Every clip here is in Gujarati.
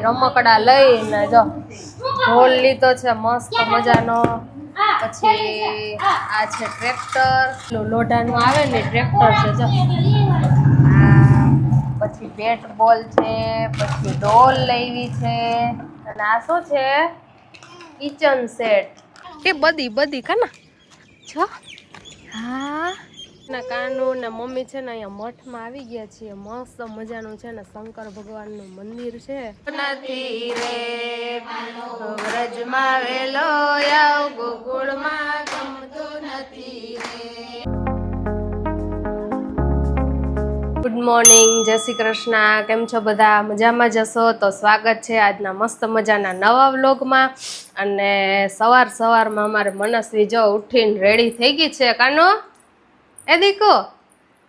રમકડા લઈને જો ઢોલ લીધો છે મસ્ત મજાનો. પછી આ છે ટ્રેક્ટર, લોઢાનું આવે ને ટ્રેક્ટર છે જો. પછી બેટ બોલ છે, પછી ડોલ લેવી છે, અને આ શું છે કિચન સેટ. એ બધી કાના છો. હા ના કાનુ ને મમ્મી છે ને અહીંયા મઠમાં આવી ગયા છીએ. મસ્ત મજાનું છે ને શંકર ભગવાનનું મંદિર છે. નથી રે વ્રજમાં વેલો આવ ગોકુળમાં ગમતું નથી રે. ગુડ મોર્નિંગ, જય શ્રી કૃષ્ણ. કેમ છો બધા? મજામાં જશો તો સ્વાગત છે આજના મસ્ત મજાના નવા વ્લોગમાં. અને સવારમાં અમારે મનસ્વી જો ઉઠીને રેડી થઈ ગઈ છે. કાનો એ દીકો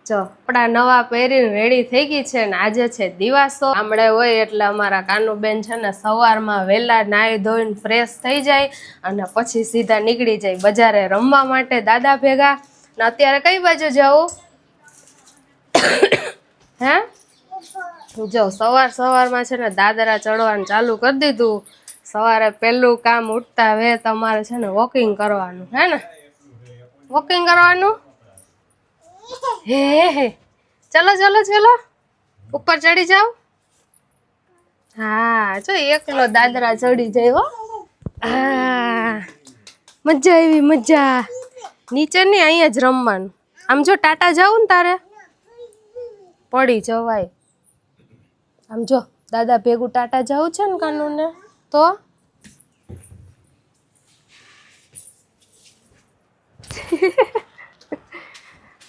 જો કપડા નવા પહેરીને રેડી થઈ ગઈ છે. ને આજે છે દિવાસો. ગામડે હોય એટલે અમારા કાનુબેન છે ને સવારમાં વહેલા નાહી ધોઈને ફ્રેશ થઈ જાય અને પછી સીધા નીકળી જાય બજારે રમવા માટે દાદા ભેગા. ને અત્યારે કઈ બાજુ જાઉં હે? જો સવારમાં છે ને દાદરા ચડવાનું ચાલુ કરી દીધું. સવારે પહેલું કામ ઉઠતા વે તમારે છે ને વોકિંગ કરવાનું હે ને? વોકિંગ કરવાનું હે ચલો ઉપર ચડી જાવ. હા જો એકલો દાદરા ચડી જાય હો. હા મજા આવી મજા. નીચે નહીં અહીંયા જ રમવાનું. આમ જો ટાટા જાવ ને તારે પડી જવાય. આમ જો દાદા ભેગું ટાટા જવું છે ને કાનુને તો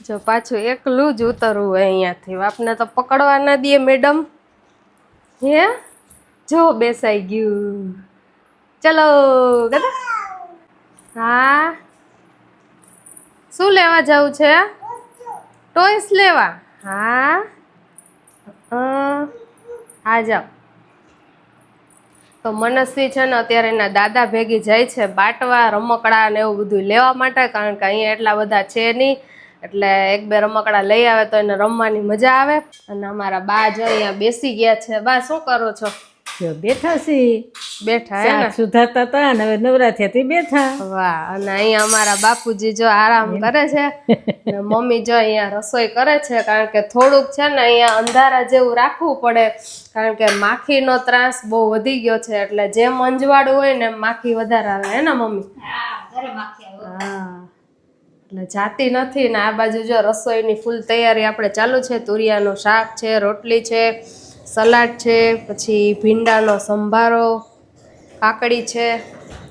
જો પાછું એકલું જ ઉતરવું હોય અહીંયાથી. આપને તો પકડવા ના દે મેડમ. હે જો બેસાઈ ગયું. ચલો દાદા. હા શું લેવા જવું છે? ટોયસ લેવા. હા હા જાઓ. તો મનસ્વી છે ને અત્યારે એના દાદા ભેગી જાય છે બાટવા રમકડા ને એવું બધું લેવા માટે. કારણ કે અહીંયા એટલા બધા છે નહીં એટલે એક બે રમકડા લઈ આવે તો એને રમવાની મજા આવે. અને અમારા બા જો અહીંયા બેસી ગયા છે. બા શું કરો છો? બેઠા છીએ. બેઠા હે ને? સુધારતા હતા ને હવે નવરા થયા બેઠા. વાહ. અને અહીંયા અમારા બાપુજી જો આરામ કરે છે ને મમ્મી જો અહીંયા રસોઈ કરે છે. કારણ કે થોડુંક છે ને અહીંયા અંધારા જેવું રાખવું પડે કારણ કે માખીનો ત્રાસ બહુ વધી ગયો છે. એટલે જેમ અંજવાળું હોય ને માખી વધારે આવે હે ને મમ્મી? હા એટલે જાતી નથી. ને આ બાજુ જો રસોઈની ફૂલ તૈયારી આપણે ચાલુ છે. તુરિયાનું શાક છે, રોટલી છે, સલાડ છે, પછી ભીંડાનો સંભારો, કાકડી છે.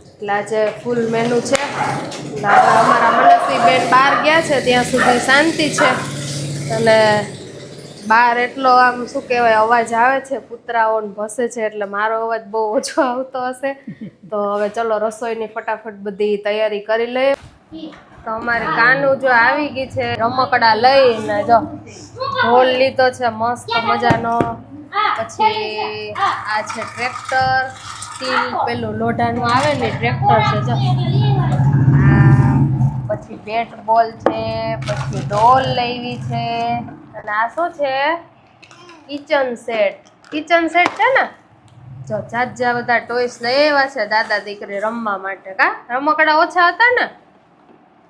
એટલે આજે ફૂલ મેનુ છે. અમારા મનસ્વી બેન બહાર ગયા છે ત્યાં સુધી શાંતિ છે. અને બહાર એટલો આમ શું કહેવાય અવાજ આવે છે કૂતરાઓને ભસે છે એટલે મારો અવાજ બહુ ઓછો આવતો હશે. તો હવે ચલો રસોઈની ફટાફટ બધી તૈયારી કરી લઈએ. તો અમારી કાનુ જો આવી ગઈ છે રમકડા લઈને. જો ઢોલ લીધો છે મસ્ત મજાનો. પછી આ છે ટ્રેક્ટર, સ્ટીલ પેલું લોઢાનું આવે ને ટ્રેક્ટર છે જો. પછી બેટ બોલ છે, પછી ડોલ લેવી છે, અને આ શું છે કિચન સેટ. કિચન સેટ છે ને જો જાજા બધા ટોયસ લઈ આવ્યા છે દાદા દીકરી રમવા માટે. કા રમકડા ઓછા હતા ને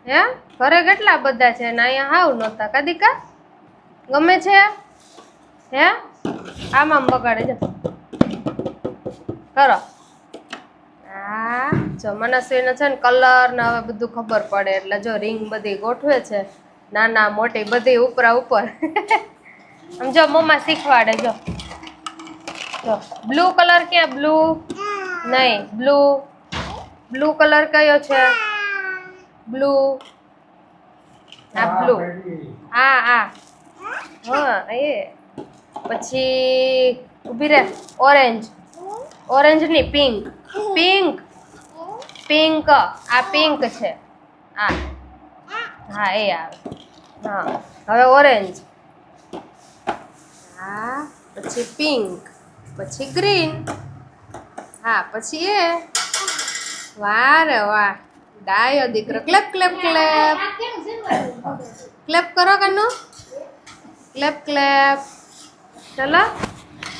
હે? ઘરે કેટલા બધા છે ને અહીંયા હાવ નહોતા. કાદીકા ગમે છે હે? આમ બગાડે જો કરો. હા જો મનસ્વીને છે ને કલર ને હવે બધું ખબર પડે એટલે જો રિંગ બધી ગોઠવે છે નાના મોટી બધી ઉપરા ઉપર. આમ જો મમ્મા શીખવાડે જો. જો બ્લુ કલર ક્યાં? બ્લુ નહીં, બ્લુ કલર કયો છે? બ્લુ. આ બ્લુ. હા એ પછી ઊભી રહે. ઓરેન્જ ની પિંક. આ પિંક છે. હા એ આવે. હા હવે ઓરેન્જ. હા પછી પિંક, પછી ગ્રીન. હા પછી એ. વાહ રે વાહ ડાયો દીકરો. ક્લેપ ક્લેપ ક્લેપ ક્લેપ કરો કાનો. Clap clap. ચલો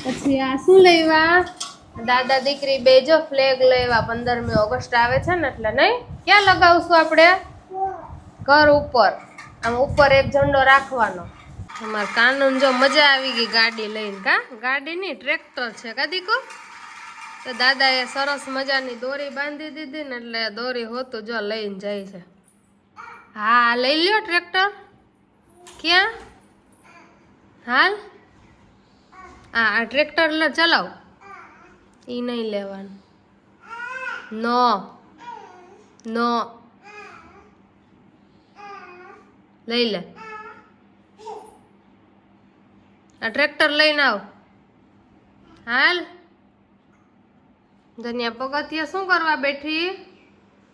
પછી આ શું લેવા? દાદા દીકરી બે જો ફ્લેગ લેવા 15મી ઓગસ્ટ આવે છે ને એટલે નહીં ક્યાં લગાવશું આપણે ઘર ઉપર આમ ઉપર એક ઝંડો રાખવાનો અમાર કાનૂન જો મજા આવી ગઈ ગાડી લઈને કા ગાડી ની ટ્રેક્ટર છે કા દીકો તો દાદાએ સરસ મજાની દોરી બાંધી દીધી ને એટલે દોરી હોતું જો લઈને જાય છે હા લઈ લ્યો ટ્રેક્ટર ક્યાં હાલ આ ટ્રેક્ટર ચલાવ ઈ નહીં લેવાનું નો નો લઈ લે આ ટ્રેક્ટર લઈને આવ હાલ ધનિયા પગથિયા શું કરવા બેઠી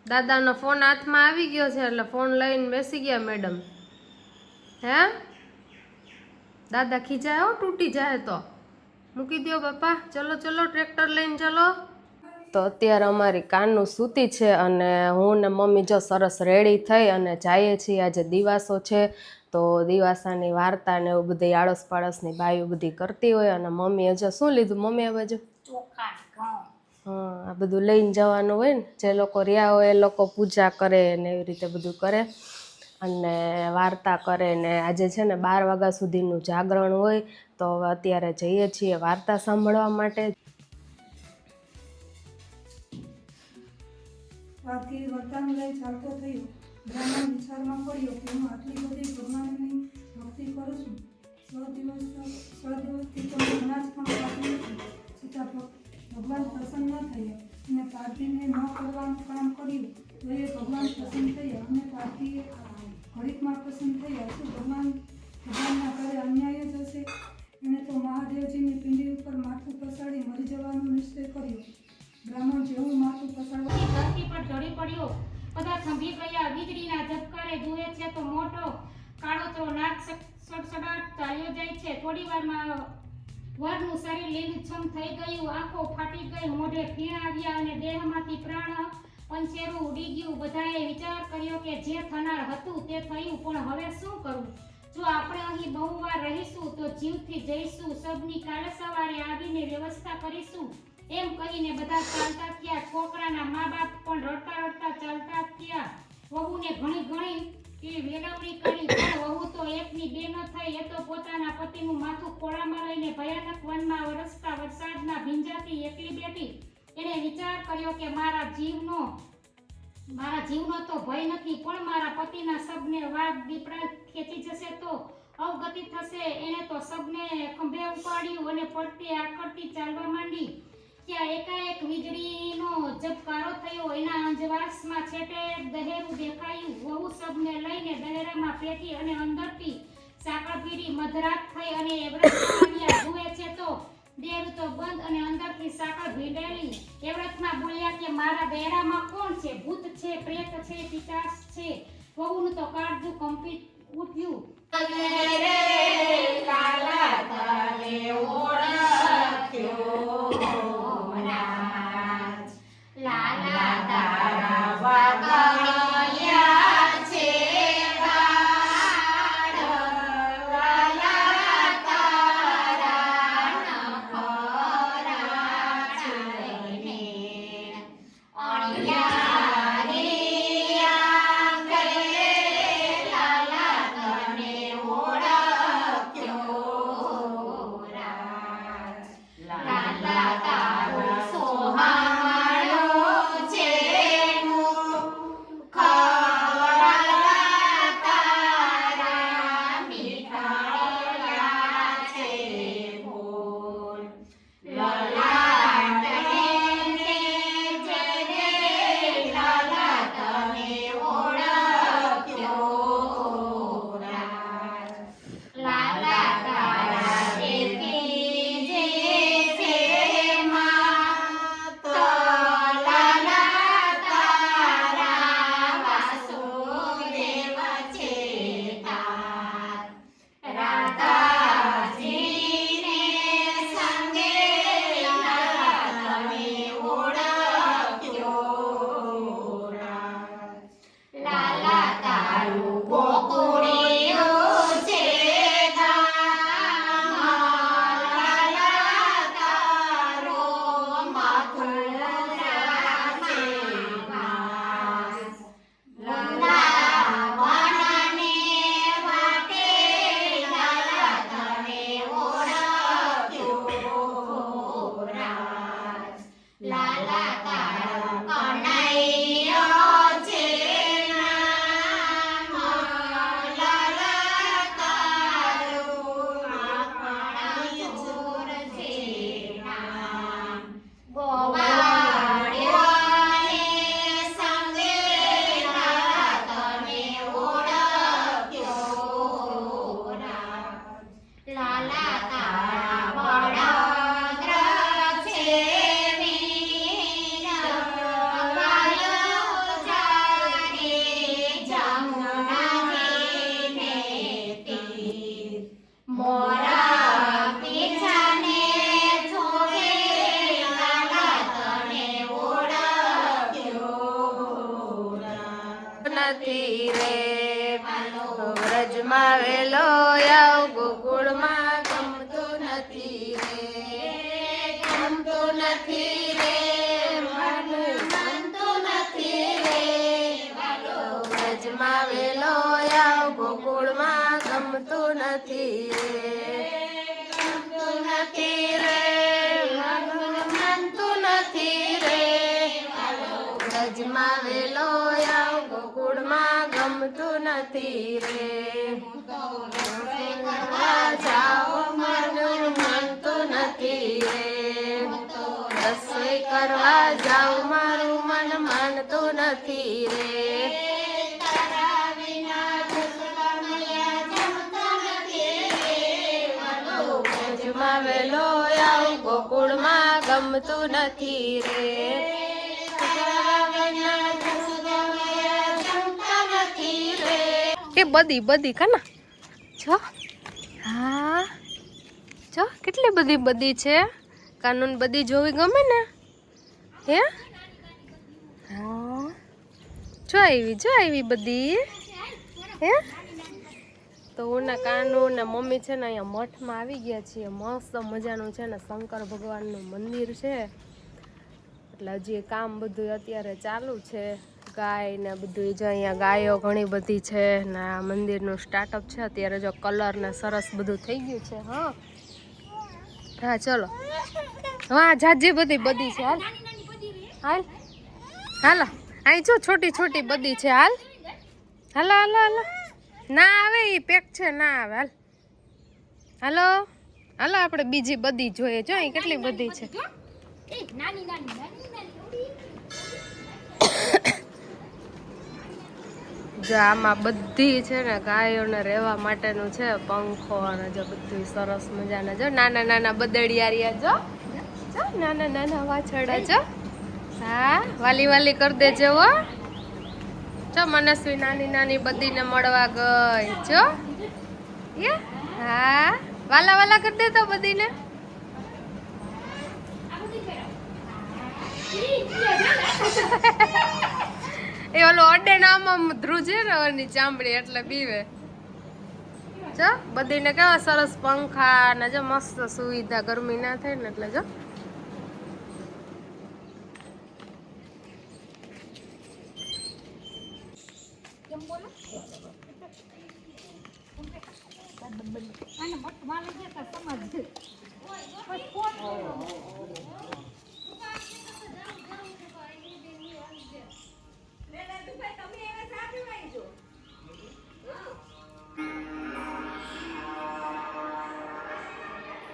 દાદાનો ફોન હાથમાં આવી ગયો છે એટલે ફોન લઈને બેસી ગયા મેડમ હે દાદા ખીજાય હો તૂટી જાય તો મૂકી દો બાપા ચલો ચલો ટ્રેક્ટર લઈને ચલો તો અત્યારે અમારી કાનનું સૂતી છે અને હું ને મમ્મી જો સરસ રેડી થઈ અને જઈએ છીએ આજે દિવાસો છે તો દિવાસાની વાર્તા ને એવું બધી આડોશ પાડોશની બાઈઓ બધી કરતી હોય અને મમ્મીએ જો શું લીધું મમ્મી આ બાજુ હા આ બધું લઈને જવાનું હોય ને જે લોકો રહ્યા હોય એ લોકો પૂજા કરે ને એવી રીતે બધું કરે અને વાર્તા કરે ને આજે છે ને 12 વાગ્યા સુધીનું જાગરણ હોય તો હવે અત્યારે જઈએ છીએ વાર્તા સાંભળવા માટે આથી વર્તાનું લઈ ચાલતો થયો બ્રાહ્મણ વિચારમાં પડ્યો કે હું આટલી બધી ભગવાનની ભક્તિ કરું છું 100 દિવસથી તો અનાજ પણ ખાતી નથી છતાં ભગવાન પ્રસન્ન ન થયા અને પાર્થીને ન કરવાનું કામ કર્યું તો એ ભગવાન પ્રસન્ન થયા અને પાર્થીએ ઘડીકમાં પ્રસન્ન થયા શું ભગવાનના ઘરે અન્યાય જ હશે એણે તો મહાદેવજીની પિંડી ઉપર માથું પસાડી મરી જવાનો નિશ્ચય કર્યો બ્રાહ્મણ જેવું માથું પસાડવા ધરતી પર ઢળી પડ્યો બધા થંભી ગયા વીજળીના ઝબકારે જુએ છે તો મોટો કાળોતરો નાક સડસડાટ ચાલ્યો જાય છે થોડી વારમાં વરનું શરીર લીલુંછમ થઈ ગયું આંખો ફાટી ગઈ મોઢે ફીણ આવ્યા અને દેહમાંથી પ્રાણ પંચેરું ઉડી ગયું બધાએ વિચાર કર્યો કે જે થનાર હતું તે થયું પણ હવે શું કરવું જો આપણે અહીં બહુ વાર રહીશું તો જીવથી જઈશું સબની કાલે સવારે આવીને વ્યવસ્થા કરીશું એમ કહીને બધા ચાલતા થયા છોકરાના મા બાપ પણ રડતા રડતા ચાલતા થયા વહુને ઘણી કે વેલવણી કરી પણ વહુ તો એકની બે ન થઈ એ તો પોતાના પતિનું માથું ખોળામાં લઈને ભયાનક વનમાં વરસતા વરસાદના ભીંજાતી એકલી બેઠી એણે વિચાર કર્યો કે મારા જીવનો તો ભય નથી પણ મારા પતિના શબને વાઘ દીપડા ખેંચી જશે તો અવગતિ થશે એણે તો શબને ખંભે ઉપાડ્યું અને પડતી આકડતી ચાલવા માંડી ત્યાં એકાએક વીજળીનો ઝબકારો થયો એના અંજવાસમાં છેટે દહેરું દેખાયું વહુ શબને લઈને દહેરામાં પેટી અને અંદરથી સાંકળ ભીડી મધરાત થઈ અને એવરેસ્ટ જુએ છે તો દેરું તો બંધ અને અંદરથી સાંકળ ભીંડેલી એવરેસ્ટમાં બોલ્યા કે મારા દહેરામાં કોણ છે ભૂત છે પ્રેત છે પિશાચ છે વહુનું તો કાળજું કંપિત ઉઠ્યું La નથી રે વ્રજમાં વેલો આવ ગોકુળમાં ગમતું નથી રે ગમતું નથી રે મન ગમતું નથી રે વ્રજમાં વેલો આવ ગોકુળમાં ગમતું નથી રે ગમતું નથી રે મન ગમતું નથી રે વ્રજમાં વેલો આવ ગોકુળમાં ગમતું નથી રે કરવા જાઓ મન માનતું નથી રે રસોઈ કરવા જાઉં મારું મન માનતું નથી રે વ્રજમાં વેલો આવ ગોકુળમાં ગમતું નથી રે એ બધી બધી કાના જો હા જો કેટલી બધી બધી છે કાનૂન બધી જોવી ગમે ને હે હા જો આવી બધી હે તો હું ને કાનુ ને મમ્મી છે ને અહીંયા મઠમાં આવી ગયા છીએ મસ્ત મજાનું છે ને શંકર ભગવાનનું મંદિર છે એટલે હજી કામ બધું અત્યારે ચાલુ છે ગાય ને બધું જો અહીંયા ગાયો ઘણી બધી છે ને આ મંદિરનું સ્ટાર્ટઅપ છે અત્યારે જો કલર ને સરસ બધું થઈ ગયું છે હા હા ચલો હા જાજી બધી બધી છે હાલ હાલ હાલો અહીં જો છોટી છોટી બધી છે હાલ હાલો હાલો હાલો ના આવે એ પેક છે ના આવે હાલ હાલો હાલો આપણે બીજી બધી જોઈએ જો અહીં કેટલી બધી છે જો આમાં બધી છે ને ગાયોને રહેવા માટેનું છે પંખો અને જો બધું સરસ મજાના જો નાના નાના બદડિયારિયા જો જો નાના નાના વાછરડા જો હા વાલી વાલી કરી દેજો હો જો મનસ્વી નાની નાની બધીને મળવા ગઈ જો હા વાલા વાલા કરી દેતો બધીને એ ઓલો અડે નામ ધ્રુજે ને ઓની ચામડી એટલે બીવે જો બધીને કેવા સરસ પંખા ને જો મસ્ત સુવિધા ગરમી ના થાય ને એટલે જો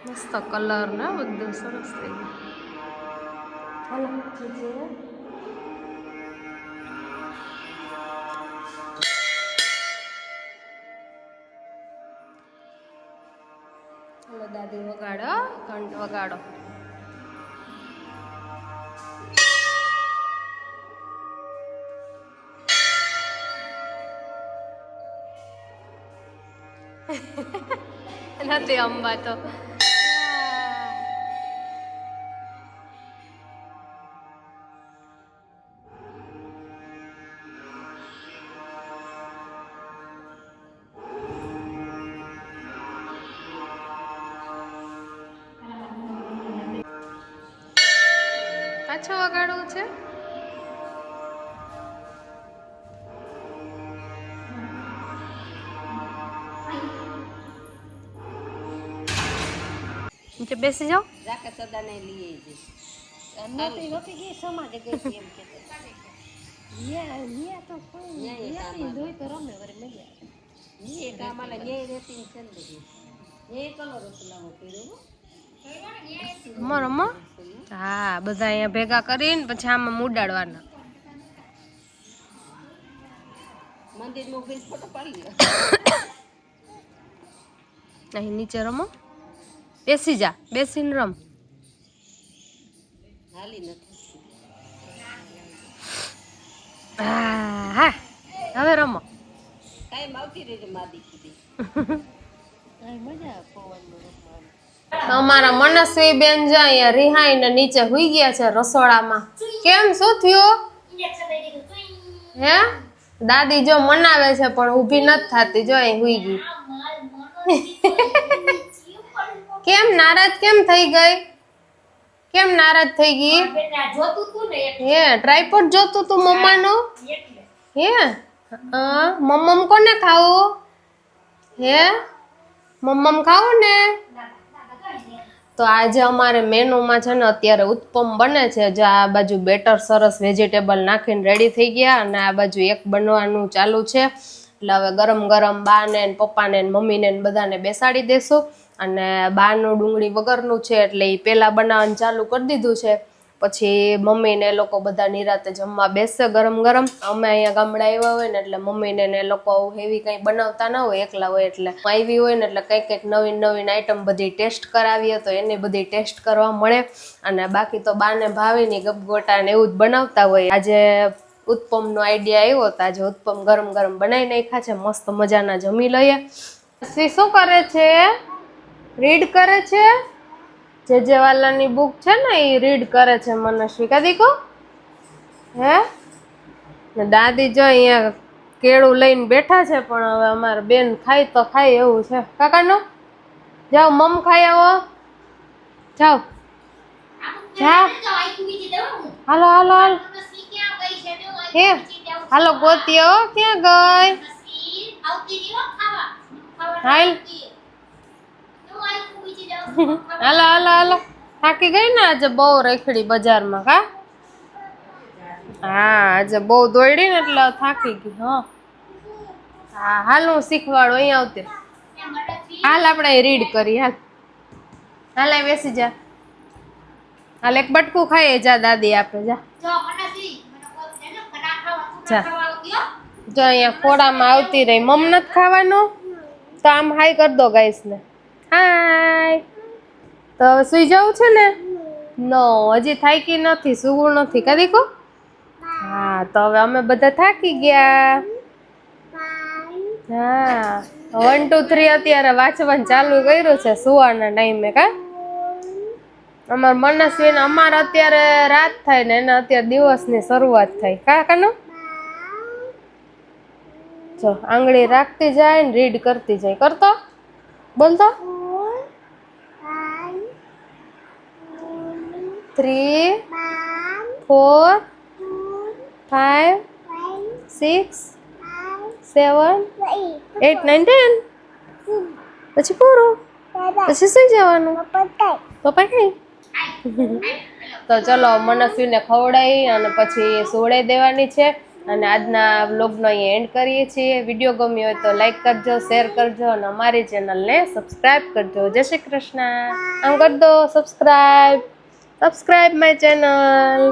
મસ્ત કલર ને બધું સરસ થઈ ગયું ચાલો દાદી વગાડો ઘંટ વગાડો નથી અંબા તો પાછો વગાડવું છે નીચે બેસી જાઓ જાકે સદાને લીએ છે રમો રમો. હા બધા અહીંયા ભેગા કરીને પછી આમાં ઉડાડવાના. અહીં નીચે રમો. બેસી જા, બેસીને રમ. હા હવે રમો. અમારા મનસ્વી બેન જો અહીંયા રિહાઈ ને નીચે હુઈ ગયા છે રસોડામાં. કેમ શું થયું હે? દાદી જો મનાવે છે પણ ઊભી નથી થતી, જો અહીં હુઈ ગઈ. કેમ નારાજ કેમ થઈ ગઈ? કેમ નારાજ થઈ ગઈ? હે ટ્રાયપોડ જોતું તું મમ્માનું? હે મમ્મમ કોને ખાવું? હે મમ્મમ ખાવું ને? તો આજે અમારે મેનુમાં છે ને અત્યારે ઉત્પમ બને છે. જો આ બાજુ બેટર સરસ વેજીટેબલ નાખીને રેડી થઈ ગયા અને આ બાજુ એક બનવાનું ચાલુ છે. એટલે હવે ગરમ ગરમ બાને ને પપ્પાને ને મમ્મીને ને બધાને બેસાડી દેશું. અને બાનું ડુંગળી વગરનું છે એટલે એ પહેલાં બનાવવાનું ચાલુ કરી દીધું છે. પછી મમ્મીને એ લોકો બધા નિરાતે જમવા બેસશે ગરમ ગરમ. અમે અહીંયા ગામડા આવ્યા હોય ને એટલે મમ્મીને ને એ લોકો હેવી કંઈ બનાવતા ના હોય, એકલા હોય એટલે આવી હોય ને એટલે કંઈક નવીન નવીન આઈટમ બધી ટેસ્ટ કરાવીએ તો એને બધી ટેસ્ટ કરવા મળે. અને બાકી તો બાને ભાવીની ગપગોટા ને એવું જ બનાવતા હોય. આજે ઉત્પમનો આઈડિયા આવ્યો તો આજે ઉત્પમ ગરમ ગરમ બનાવી નાખ્યા છે. મસ્ત મજાના જમી લઈએ. શું કરે છે? રીડ કરે છે. જેજેવાલાની બુક છે ને એ રીડ કરે છે મનસ્વી. કદી કો હે ને દાદી જો અહીંયા કેળું લઈને બેઠા છે પણ હવે અમારે બેન ખાય તો ખાય એવું છે. કાકાનો જાઓ મમ ખાઈ આવો. જાઓ જાઓ હાલો હાલો હાલો. હે હાલો ગોતી આવો. ક્યાં ગઈ? હાલ હાલો હાલો હાલો. થાકી ગઈ ને આજે બહુ રખડી બજારમાં. કા હા આજે બહુ દોડી ને એટલે થાકી ગઈ. હા હાલ હું શીખવાડું. અહીંયા આવતી હાલ આપણે રીડ કરી. હાલ હાલ અહીં બેસી જા. હાલ એક બટકું ખાઈએ. જા દાદી આપે. જા જા. જો અહીંયા ખોડામાં આવતી રહી. મમ નથી ખાવાનું તો આમ હાઈ કરી દો ગાઈસ ને. હાય. તો હવે સુઈ જવું છે ને? નો હજી થાકી નથી, સુવું નથી. કદી કો હા તો હવે અમે બધા થાકી ગયા. હા 1 2 3 અત્યારે વાંચવાનું ચાલુ કર્યું છે સુવાના ટાઈમે. કા અમાર મનસ્વીને અમારે અત્યારે રાત થાય ને એને અત્યારે દિવસની શરૂઆત થાય. કા કાનો જો આંગળી રાખતી જાય ને રીડ કરતી જાય. કરતો બોલતો 3 4 5 6 7 8 9 10 પછી પૂરું. પછી સુઈ જવાનું. પપ્પા કઈ તો ચલો મનસ્વીને ખવડાવી અને પછી સોડાઈ દેવાની છે. અને આજના વ્લોગનો અહીંયા એન્ડ કરીએ છીએ. વિડીયો ગમ્યો હોય તો લાઈક કરજો, શેર કરજો અને અમારી ચેનલને સબસ્ક્રાઈબ કરજો. જય શ્રી કૃષ્ણ. આમ કરી દો સબસ્ક્રાઈબ. Subscribe my channel.